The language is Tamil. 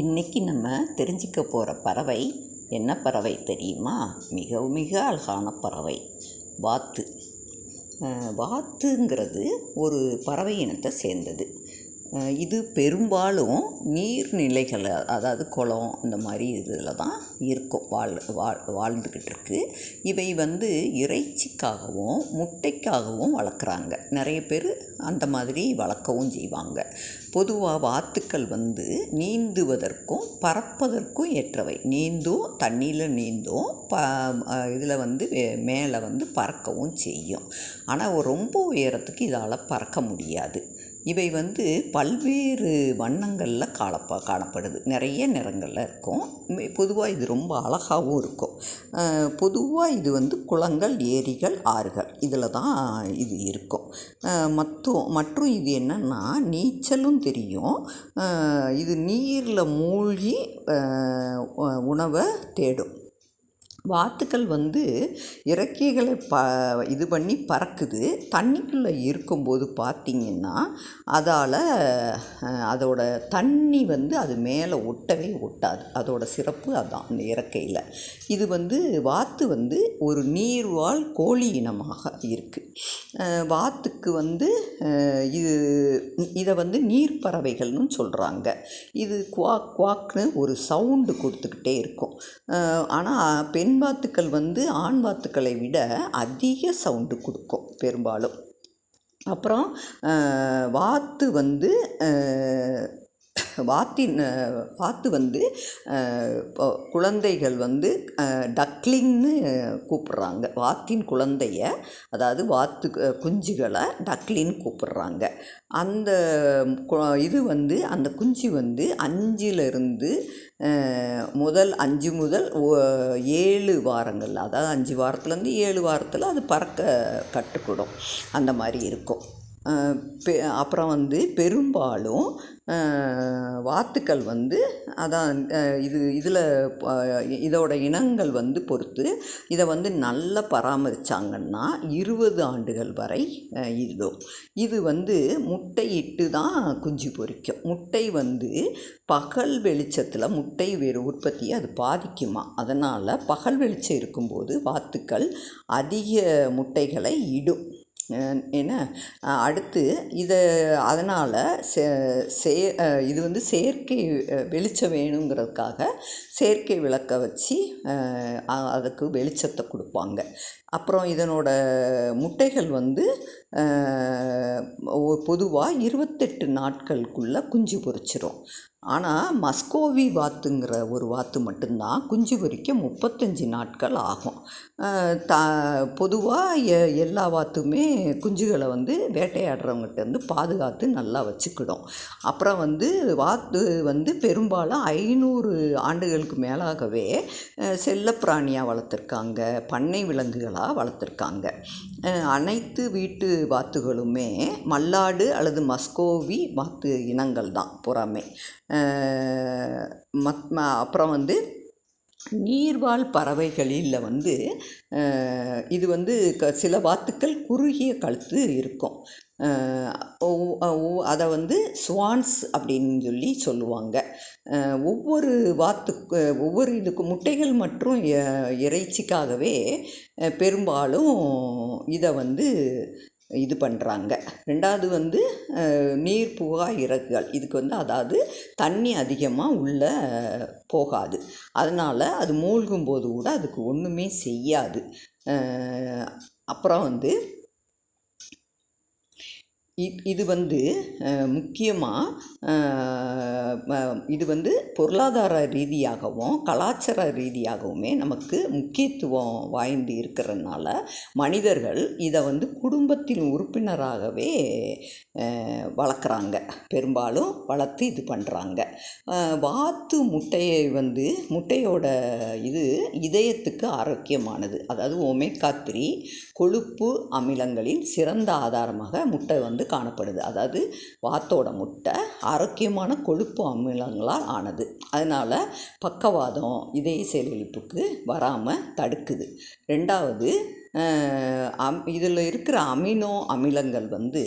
இன்றைக்கி நம்ம தெரிஞ்சிக்க போகிற பறவை என்ன பறவை தெரியுமா? மிக மிக அழகான பறவை வாத்து. வாத்துங்கிறது ஒரு பறவை இனத்தை சேர்ந்தது. இது பெரும்பாலும் நீர்நிலைகள், அதாவது குளம் இந்த மாதிரி இதில் தான் இருக்கும், வாழ்ந்துக்கிட்டு இருக்கு. இவை இறைச்சிக்காகவும் முட்டைக்காகவும் வளர்க்குறாங்க. நிறைய பேர் அந்த மாதிரி வளர்க்கவும் செய்வாங்க. பொதுவாக வாத்துக்கள் நீந்துவதற்கும் பறப்பதற்கும் ஏற்றவை. தண்ணியில் நீந்தும், இதில் மேலே பறக்கவும் செய்யும். ஆனால் ரொம்ப உயரத்துக்கு இதால் பறக்க முடியாது. இவை பல்வேறு வண்ணங்களில் காணப்படுது. நிறைய நிறங்களில் இருக்கும். பொதுவாக இது ரொம்ப அழகாகவும் இருக்கும். பொதுவாக இது குளங்கள், ஏரிகள், ஆறுகள் இதில் தான் இது இருக்கும். மற்றும் இது என்னென்னா, நீச்சலும் தெரியும். இது நீரில் மூழ்கி உணவை தேடும். வாத்துக்கள் இறக்கைகளை இது பண்ணி பறக்குது. தண்ணிக்குள்ளே இருக்கும்போது பார்த்திங்கன்னா அதோட தண்ணி அது மேலே ஒட்டவே ஒட்டாது. அதோட சிறப்பு அதான், அந்த இறக்கையில். இது வாத்து ஒரு நீர்வாழ் கோழி இனமாக இருக்குது. வாத்துக்கு இதை நீர் பறவைகள்னு சொல்கிறாங்க. இது குவாக் குவாக்னு ஒரு சவுண்டு கொடுத்துக்கிட்டே இருக்கும். ஆனால் பெண் வாத்துக்கள் ஆண் வாத்துக்களை விட அதிக சவுண்டு கொடுக்கும் பெரும்பாலும். அப்புறம் வாத்து குழந்தைகள் டக்லிங்னு கூப்பிட்றாங்க. வாத்தின் குழந்தைய, அதாவது வாத்து குஞ்சுகளை டக்லின்னு கூப்பிட்றாங்க. அந்த அந்த குஞ்சு 5 முதல் 7 வாரங்கள், அதாவது 5 வாரத்துலேருந்து 7 வாரத்தில் அது பறக்க கற்றுக்கிடும். அந்த மாதிரி இருக்கும். அப்புறம் பெரும்பாலும் வாத்துக்கள் அதான் இதோட இனங்கள் பொறுத்து இதை நல்லா பராமரித்தாங்கன்னா 20 ஆண்டுகள் வரை இடும். இது முட்டையிட்டு தான் குஞ்சு பொரிக்கும். முட்டை பகல் வெளிச்சத்தில் முட்டை உற்பத்தியை அது பாதிக்குமா. அதனால் பகல் வெளிச்சம் இருக்கும்போது வாத்துக்கள் அதிக முட்டைகளை இடும். ஏன்னா அடுத்து அதனால் இது செயற்கை வெளிச்சம் வேணுங்கிறதுக்காக செயற்கை விளக்கை வச்சு அதுக்கு வெளிச்சத்தை கொடுப்பாங்க. அப்புறம் இதனோட முட்டைகள் பொதுவாக 28 நாட்களுக்குள்ளே குஞ்சு பொரிச்சிரும். ஆனால் மஸ்கோவி வாத்துங்கிற ஒரு வாத்து மட்டும்தான் குஞ்சு பொரிக்க 35 நாட்கள் ஆகும். பொதுவாக எல்லா வாத்துமே குஞ்சுகளை வேட்டையாடுறவங்ககிட்ட பாதுகாத்து நல்லா வச்சுக்கிடும். அப்புறம் வாத்து பெரும்பாலும் 500 ஆண்டுகளுக்கு மேலாகவே செல்லப்பிராணியாக வளர்த்துருக்காங்க, பண்ணை விலங்குகளாக வளர்த்துருக்காங்க. அனைத்து வீட்டு வாத்துகளுமே மல்லாடு அல்லது மஸ்கோவி வாத்து இனங்கள் தான் புறாமே. அப்புறம் நீர்வாழ் பறவைகளில் இது சில வாத்துக்கள் குறுகிய கழுத்து இருக்கும். அதை ஸ்வான்ஸ் அப்படின்னு சொல்லுவாங்க. ஒவ்வொரு இதுக்கு முட்டைகள் மற்றும் இறைச்சிக்காகவே பெரும்பாலும் இதை இது பண்ணுறாங்க. ரெண்டாவது நீர் புகா இறகுகள். இதுக்கு அதாவது தண்ணி அதிகமாக உள்ளே போகாது. அதனால் அது மூழ்கும்போது கூட அதுக்கு ஒன்றுமே செய்யாது. அப்புறம் இது முக்கியமாக இது பொருளாதார ரீதியாகவும் கலாச்சார ரீதியாகவுமே நமக்கு முக்கியத்துவம் வாய்ந்து இருக்கிறதுனால மனிதர்கள் இதை குடும்பத்தின் உறுப்பினராகவே வளர்க்குறாங்க. பெரும்பாலும் வளர்த்து இது பண்ணுறாங்க. வாத்து முட்டையை முட்டையோட இதயத்துக்கு ஆரோக்கியமானது. அதாவது ஒமேகா 3 கொழுப்பு அமிலங்களின் சிறந்த ஆதாரமாக முட்டை காணப்படுது. அதாவது வாத்தோட முட்டை ஆரோக்கியமான கொழுப்பு அமிலங்களால் ஆனது. அதனால் பக்கவாதம், இதய செயலிழப்புக்கு வராமல் தடுக்குது. ரெண்டாவது, இதில் இருக்கிற அமினோ அமிலங்கள் முட்டை